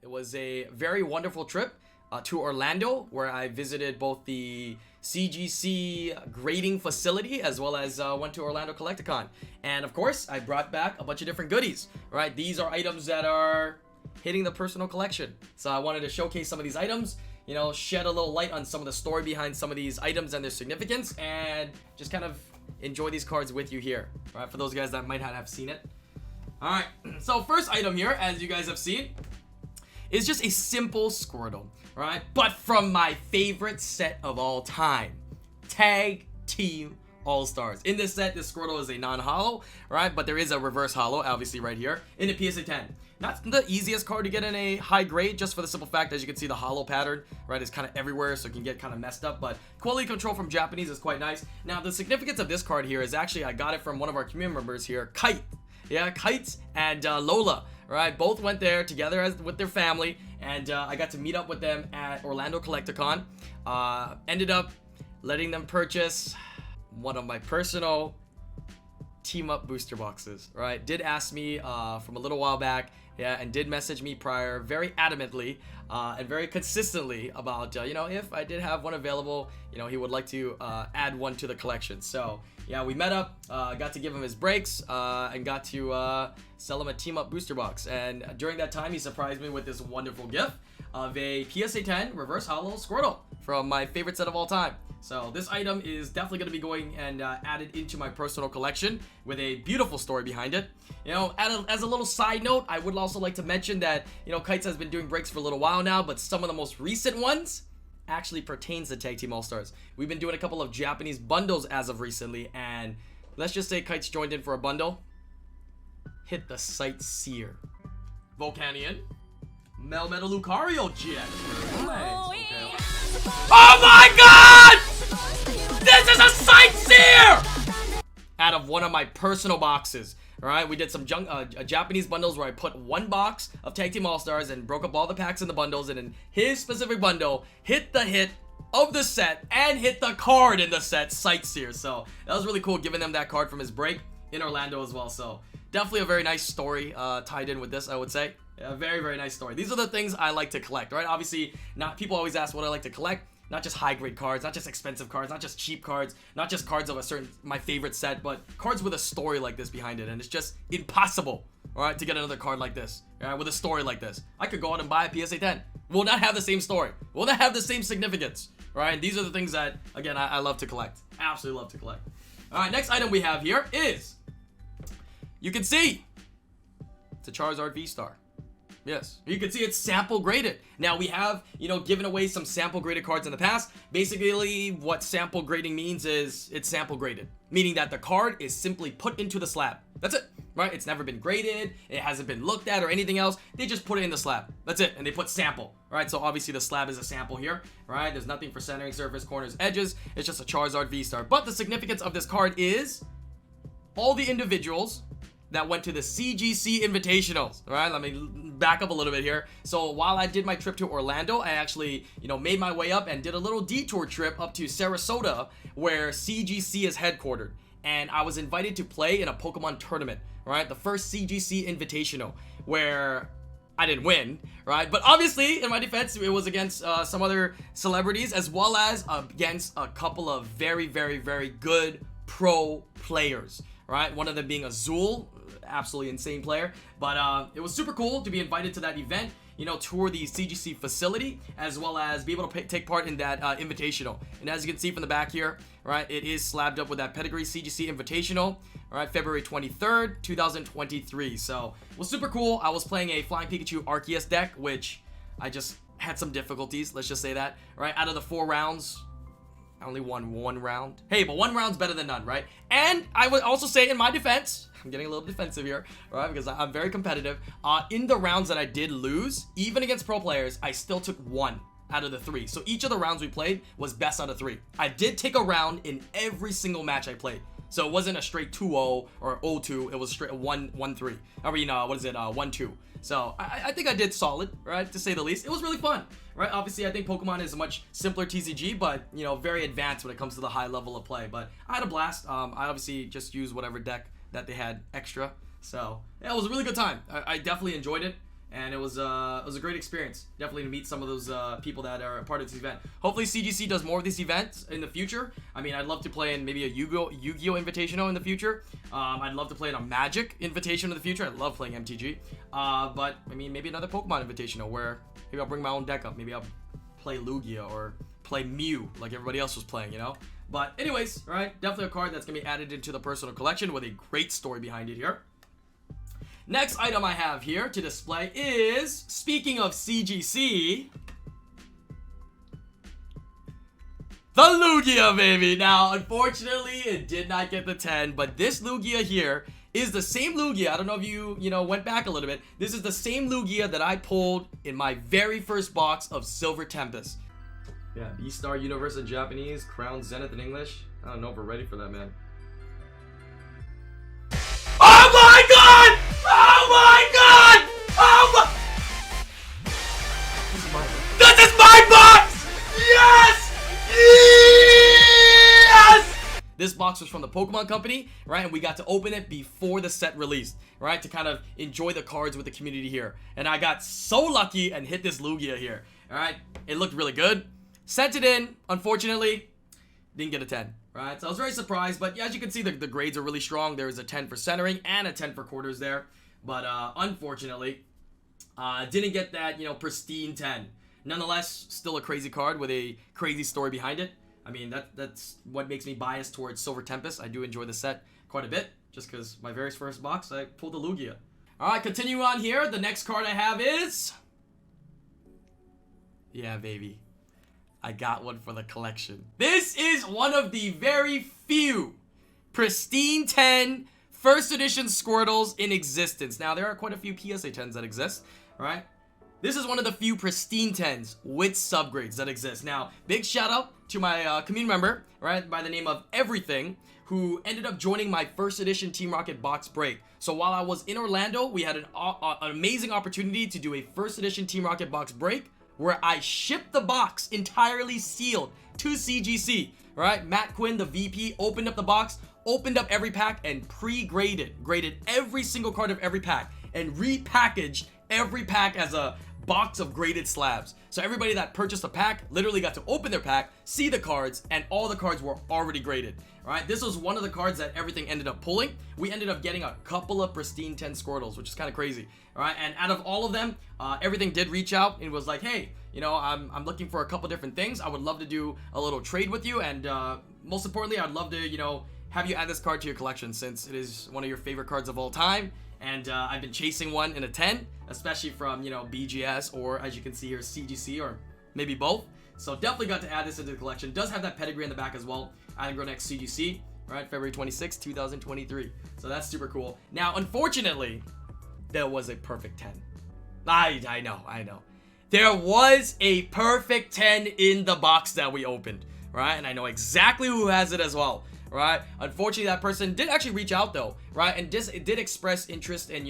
It was a very wonderful trip to Orlando, where I visited both the CGC grading facility as well as went to Orlando Collecticon. And of course, I brought back a bunch of different goodies, right? These are items that are hitting the personal collection. So I wanted to showcase some of these items, you know, shed a little light on some of the story behind some of these items and their significance, and just kind of enjoy these cards with you here, right? For those guys that might not have seen it. All right, so first item here, as you guys have seen, is just a simple Squirtle, right? But from my favorite set of all time, Tag Team All-Stars. In this set, this Squirtle is a non-holo, right? But there is a reverse holo, obviously, right here, in a PSA 10. Not the easiest card to get in a high grade, just for the simple fact, as you can see, the holo pattern, right, is kind of everywhere, so it can get kind of messed up. But quality control from Japanese is quite nice. Now, the significance of this card here is actually, I got it from one of our community members here, Kite. Yeah, Kite and Lola, right? Both went there together with their family, and I got to meet up with them at Orlando Collecticon. Ended up letting them purchase one of my personal team up booster boxes, right? Did ask me from a little while back, yeah, and did message me prior very adamantly and very consistently about, you know, if I did have one available, you know, he would like to add one to the collection. So yeah, we met up, got to give him his breaks, and got to sell him a team up booster box. And during that time, he surprised me with this wonderful gift of a PSA 10 reverse holo Squirtle from my favorite set of all time. So this item is definitely going to be going and added into my personal collection with a beautiful story behind it. You know, as a little side note, I would also like to mention that, you know, Kites has been doing breaks for a little while now, but some of the most recent ones actually pertains to Tag Team All-Stars. We've been doing a couple of Japanese bundles as of recently, and let's just say Kites joined in for a bundle. Hit the Sightseer. Volcanion. Melmetal Lucario Jet. Okay. Oh my god! This is a Sightseer! Out of one of my personal boxes. Alright, we did some Japanese bundles where I put one box of Tag Team All-Stars and broke up all the packs in the bundles, and in his specific bundle, hit the hit of the set and hit the card in the set, Sightseer. So that was really cool, giving them that card from his break in Orlando as well. So definitely a very nice story tied in with this, I would say. A very, very nice story. These are the things I like to collect, right? Obviously, not people always ask what I like to collect. Not just high-grade cards, not just expensive cards, not just cheap cards, not just cards of a certain, my favorite set, but cards with a story like this behind it. And it's just impossible, all right, to get another card like this, all right, with a story like this. I could go out and buy a PSA 10. Will not have the same story. Will not have the same significance, right? These are the things that, again, I love to collect. Absolutely love to collect. All right, next item we have here is, you can see, it's a Charizard V-Star. Yes, you can see it's sample graded. Now we have, you know, given away some sample graded cards in the past. Basically, what sample grading means is it's sample graded, meaning that the card is simply put into the slab. That's it, right? It's never been graded. It hasn't been looked at or anything else. They just put it in the slab. That's it, and they put sample, right? So obviously the slab is a sample here, right? There's nothing for centering, surface, corners, edges. It's just a Charizard V-Star. But the significance of this card is all the individuals that went to the CGC Invitationals. All right, let me back up a little bit here. So while I did my trip to Orlando, I actually, you know, made my way up and did a little detour trip up to Sarasota, where CGC is headquartered. And I was invited to play in a Pokemon tournament, right? The first CGC Invitational, where I didn't win, right? But obviously, in my defense, it was against some other celebrities, as well as against a couple of very, very, very good pro players, right? One of them being Azul, absolutely insane player. But it was super cool to be invited to that event, you know, tour the CGC facility, as well as be able to take part in that invitational. And as you can see from the back here, right, it is slabbed up with that pedigree CGC Invitational, all right, February 23rd, 2023. So it was super cool. I was playing a Flying Pikachu Arceus deck, which I just had some difficulties, let's just say that, right? Out of the 4 rounds, I only won 1 round. Hey, but 1 round's better than none, right? And I would also say, in my defense, I'm getting a little defensive here, right? Because I'm very competitive. In the rounds that I did lose, even against pro players, I still took 1 out of the 3. So each of the rounds we played was best out of 3. I did take a round in every single match I played. So it wasn't a straight 2-0 or 0-2. It was straight 1-1-3. I mean, 1-2. So I think I did solid, right? To say the least. It was really fun, right? Obviously, I think Pokemon is a much simpler TCG, but, you know, very advanced when it comes to the high level of play. But I had a blast. I obviously just used whatever deck that they had extra. So yeah, it was a really good time. I definitely enjoyed it. and it was a great experience. Definitely to meet some of those people that are a part of this event. Hopefully CGC does more of these events in the future. I mean, I'd love to play in maybe a Yu-Gi-Oh Invitational in the future. I'd love to play in a Magic Invitational in the future. I love playing MTG. But I mean, maybe another Pokemon Invitational where maybe I'll bring my own deck up. Maybe I'll play Lugia or play Mew like everybody else was playing, you know? But anyways, right, definitely a card that's going to be added into the personal collection with a great story behind it here. Next item I have here to display is, speaking of CGC, the Lugia, baby. Now, unfortunately, it did not get the 10, but this Lugia here is the same Lugia. I don't know if you went back a little bit. This is the same Lugia that I pulled in my very first box of Silver Tempest. Yeah, B-Star Universe in Japanese, Crown Zenith in English. I don't know if we're ready for that, man. Oh my god! Oh my god! Oh my... This is my box! Yes! Yes! This box was from the Pokemon Company, right? And we got to open it before the set released, right? To kind of enjoy the cards with the community here. And I got so lucky and hit this Lugia here, all right? It looked really good. Sent it in, unfortunately, didn't get a 10, right? So I was very surprised, but as you can see, the grades are really strong. There is a 10 for centering and a 10 for quarters there, but unfortunately, didn't get that, pristine 10. Nonetheless, still a crazy card with a crazy story behind it. I mean, that's what makes me biased towards Silver Tempest. I do enjoy the set quite a bit, just because my very first box, I pulled the Lugia. All right, continue on here. The next card I have is... Yeah, baby. I got one for the collection. This is one of the very few pristine 10 first edition Squirtles in existence. Now, there are quite a few PSA 10s that exist, right? This is one of the few pristine 10s with subgrades that exist. Now, big shout out to my community member, right, by the name of Everything, who ended up joining my first edition Team Rocket box break. So while I was in Orlando, we had an amazing opportunity to do a first edition Team Rocket box break, where I shipped the box entirely sealed to CGC, right? Matt Quinn, the VP, opened up the box, opened up every pack, and graded every single card of every pack, and repackaged every pack as a box of graded slabs. So everybody that purchased a pack literally got to open their pack, see the cards, and all the cards were already graded. Right, this was one of the cards that everything ended up pulling. We ended up getting a couple of pristine 10 Squirtles, which is kind of crazy. All right, and out of all of them, everything did reach out and was like, hey, I'm looking for a couple different things. I would love to do a little trade with you, and most importantly, I'd love to, have you add this card to your collection, since it is one of your favorite cards of all time. And I've been chasing one in a 10, especially from, BGS, or as you can see here, CGC, or maybe both. So definitely got to add this into the collection. Does have that pedigree in the back as well. IslandGrown X CGC, right? February 26, 2023. So that's super cool. Now, unfortunately, there was a perfect 10. I know. There was a perfect 10 in the box that we opened, right? And I know exactly who has it as well, right? Unfortunately, that person did actually reach out though, right? And it did express interest in,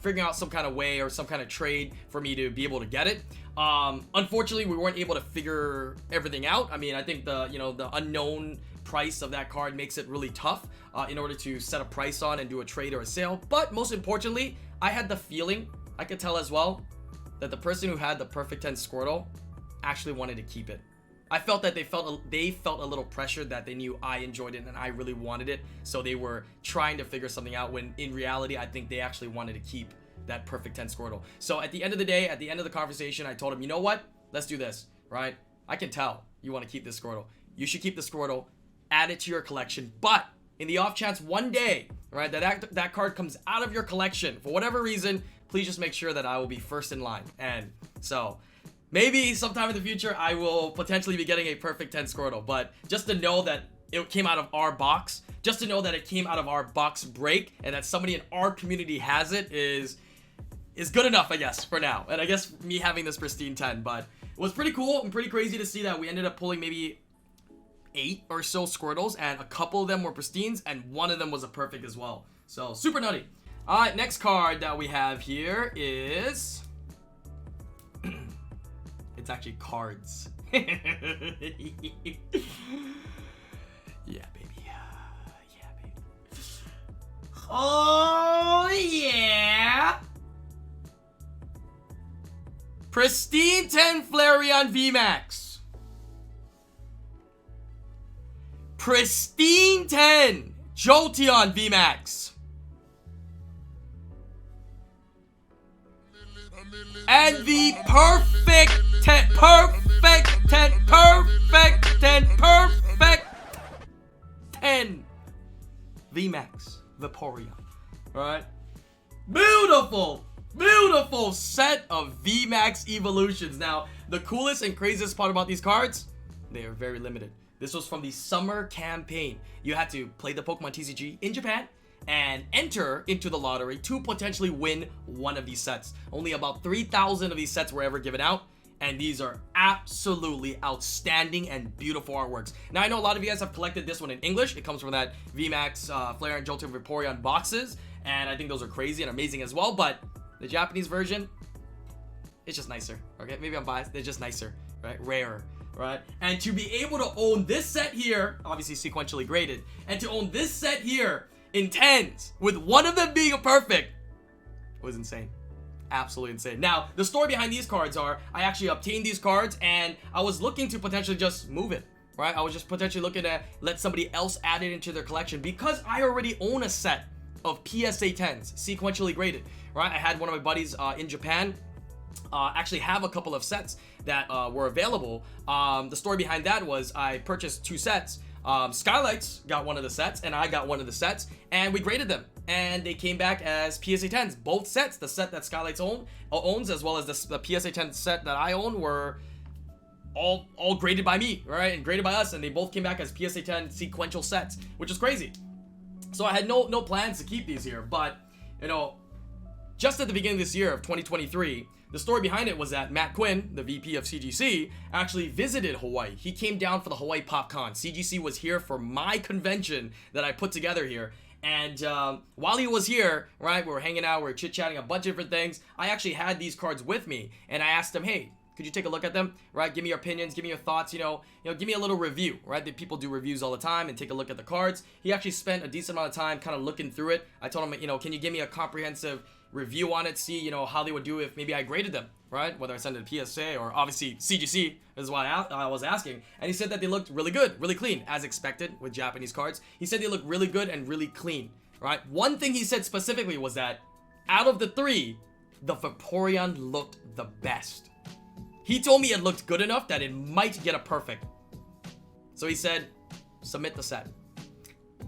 figuring out some kind of way or some kind of trade for me to be able to get it. Unfortunately, we weren't able to figure everything out. I mean, I think the unknown price of that card makes it really tough in order to set a price on and do a trade or a sale. But most importantly, I had the feeling, I could tell as well, that the person who had the perfect 10 Squirtle actually wanted to keep it. I felt that they felt a little pressure, that they knew I enjoyed it and I really wanted it, so they were trying to figure something out, when in reality I think they actually wanted to keep that perfect 10 Squirtle. So at the end of the day, at the end of the conversation, I told him, you know what, let's do this, right? I can tell you want to keep this Squirtle. You should keep the Squirtle, add it to your collection, but in the off chance one day, right, that card comes out of your collection for whatever reason, please just make sure that I will be first in line. And so maybe sometime in the future I will potentially be getting a perfect 10 Squirtle, but just to know that it came out of our box, just to know that it came out of our box break, and that somebody in our community has it is good enough, I guess, for now. And I guess me having this pristine 10, but it was pretty cool and pretty crazy to see that we ended up pulling maybe 8 or so Squirtles, and a couple of them were pristines, and one of them was a perfect as well. So super nutty. All right, next card that we have here is it's actually cards. Yeah, baby. Yeah, baby. Oh yeah. Pristine 10 Flareon VMAX. Pristine 10 Jolteon VMAX. And the perfect 10 VMAX Vaporeon. Alright? Beautiful set of VMAX Eeveelutions. Now, the coolest and craziest part about these cards, they are very limited. This was from the summer campaign. You had to play the Pokemon TCG in Japan and enter into the lottery to potentially win one of these sets. Only about 3,000 of these sets were ever given out, and these are absolutely outstanding and beautiful artworks. Now, I know a lot of you guys have collected this one in English. It comes from that VMAX Flareon Jolteon Vaporeon boxes, and I think those are crazy and amazing as well, but the Japanese version, it's just nicer, okay? Maybe I'm biased. They're just nicer, right? Rarer, right? And to be able to own this set here, obviously sequentially graded, and to own this set here in 10s, with one of them being a perfect, was insane. Absolutely insane. Now, the story behind these cards are, I actually obtained these cards, and I was looking to potentially just move it, right? I was just potentially looking to let somebody else add it into their collection, because I already own a set of PSA 10s, sequentially graded, right? I had one of my buddies in Japan actually have a couple of sets that were available. The story behind that was I purchased 2 sets. Skylights got one of the sets, and I got one of the sets, and we graded them, and they came back as PSA 10s. Both sets, the set that Skylights owns, as well as the PSA 10 set that I own, were all graded by me, right? And graded by us, and they both came back as PSA 10 sequential sets, which is crazy. So I had no plans to keep these here, but, you know, just at the beginning of this year of 2023, the story behind it was that Matt Quinn, the VP of CGC, actually visited Hawaii. He came down for the Hawaii PopCon. CGC was here for my convention that I put together here. And while he was here, right, we were hanging out, we were chit-chatting a bunch of different things. I actually had these cards with me, and I asked him, hey, could you take a look at them, right? Give me your opinions, give me your thoughts, you know, give me a little review, right? The people do reviews all the time and take a look at the cards. He actually spent a decent amount of time kind of looking through it. I told him, you know, can you give me a comprehensive review on it, see, you know, how they would do if maybe I graded them, right? Whether I send it to PSA or obviously CGC is why I was asking. And he said that they looked really good, really clean, as expected with Japanese cards. He said they looked really good and really clean, right? One thing he said specifically was that out of the 3, the Vaporeon looked the best. He told me it looked good enough that it might get a perfect. So he said, submit the set.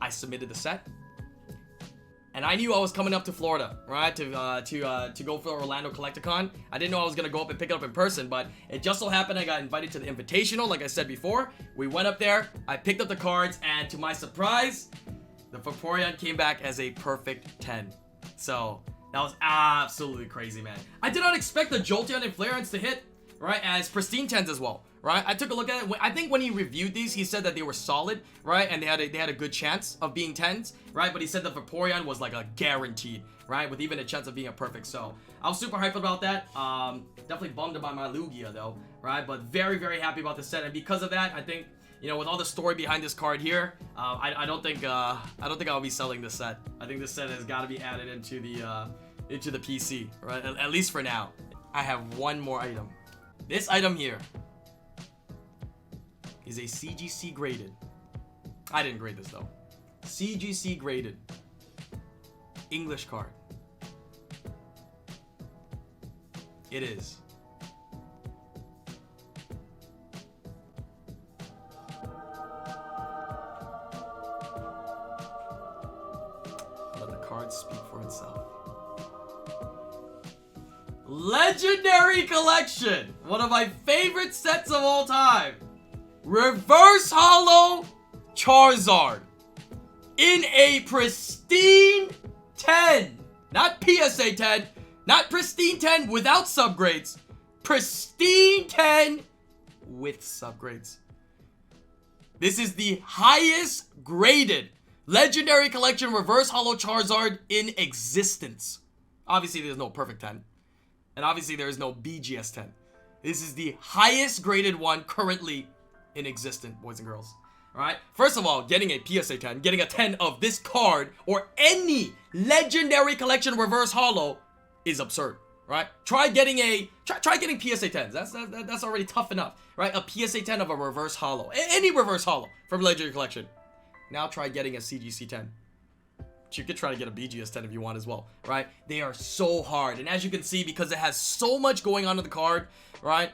I submitted the set. And I knew I was coming up to Florida, right, to go for Orlando Collecticon. I didn't know I was going to go up and pick it up in person, but it just so happened I got invited to the Invitational, like I said before. We went up there, I picked up the cards, and to my surprise, the Vaporeon came back as a perfect 10. So, that was absolutely crazy, man. I did not expect the Jolteon and Flareons to hit, right, as pristine 10s as well, right? I took a look at it. I think when he reviewed these, he said that they were solid, right, and they had a good chance of being 10s, right? But he said the Vaporeon was like a guaranteed, right, with even a chance of being a perfect. So I was super hyped about that. Definitely bummed about my Lugia though, right? But very, very happy about the set, and because of that, I think, you know, with all the story behind this card here, I don't think I'll be selling this set. I think this set has got to be added into the PC, right? At least for now. I have one more item. This item here is a CGC graded. I didn't grade this though. CGC graded English card. It is let the card speak for itself. Legendary Collection, one of my favorite sets of all time. Reverse Holo Charizard in a pristine 10. Not PSA 10, not pristine 10 without subgrades. Pristine 10 with subgrades. This is the highest graded Legendary Collection Reverse Holo Charizard in existence. Obviously, there's no perfect 10. And obviously, there is no BGS 10. This is the highest graded one currently in existence, boys and girls. Alright? First of all, getting a PSA 10, getting a 10 of this card, or any Legendary Collection Reverse Holo is absurd. right? Try getting PSA 10s. That's already tough enough, right? A PSA 10 of a reverse holo, any reverse holo from Legendary Collection. Now try getting a CGC 10. You could try to get a BGS 10 if you want as well, right? They are so hard, and as you can see, because it has so much going on in the card, right?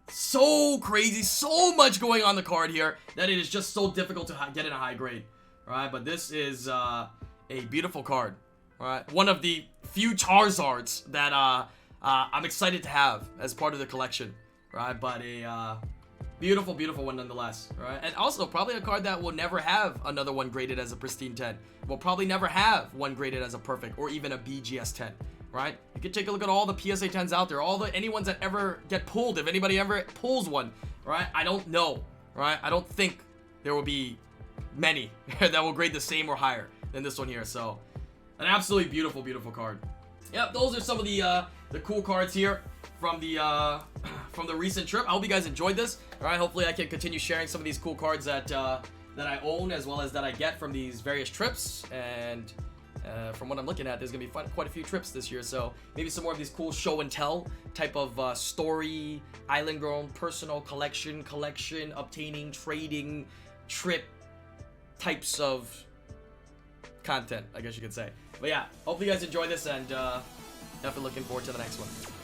So crazy, so much going on the card here that it is just so difficult to get in a high grade, right? But this is a beautiful card, right? One of the few Charizards that I'm excited to have as part of the collection, right? But a beautiful, beautiful one nonetheless, right? And also probably a card that will never have another one graded as a pristine 10. Will probably never have one graded as a perfect or even a BGS 10, right? You can take a look at all the PSA 10s out there, any ones that ever get pulled, if anybody ever pulls one, right? I don't know, right? I don't think there will be many that will grade the same or higher than this one here. So an absolutely beautiful, beautiful card. Yep, those are some of the cool cards here from the recent trip. I hope you guys enjoyed this. All right, hopefully I can continue sharing some of these cool cards that I own as well as that I get from these various trips. And from what I'm looking at, there's gonna be quite a few trips this year, so maybe some more of these cool show and tell type of story, IslandGrown, personal collection, obtaining, trading, trip types of content, I guess you could say. But yeah, hopefully you guys enjoy this, and definitely looking forward to the next one.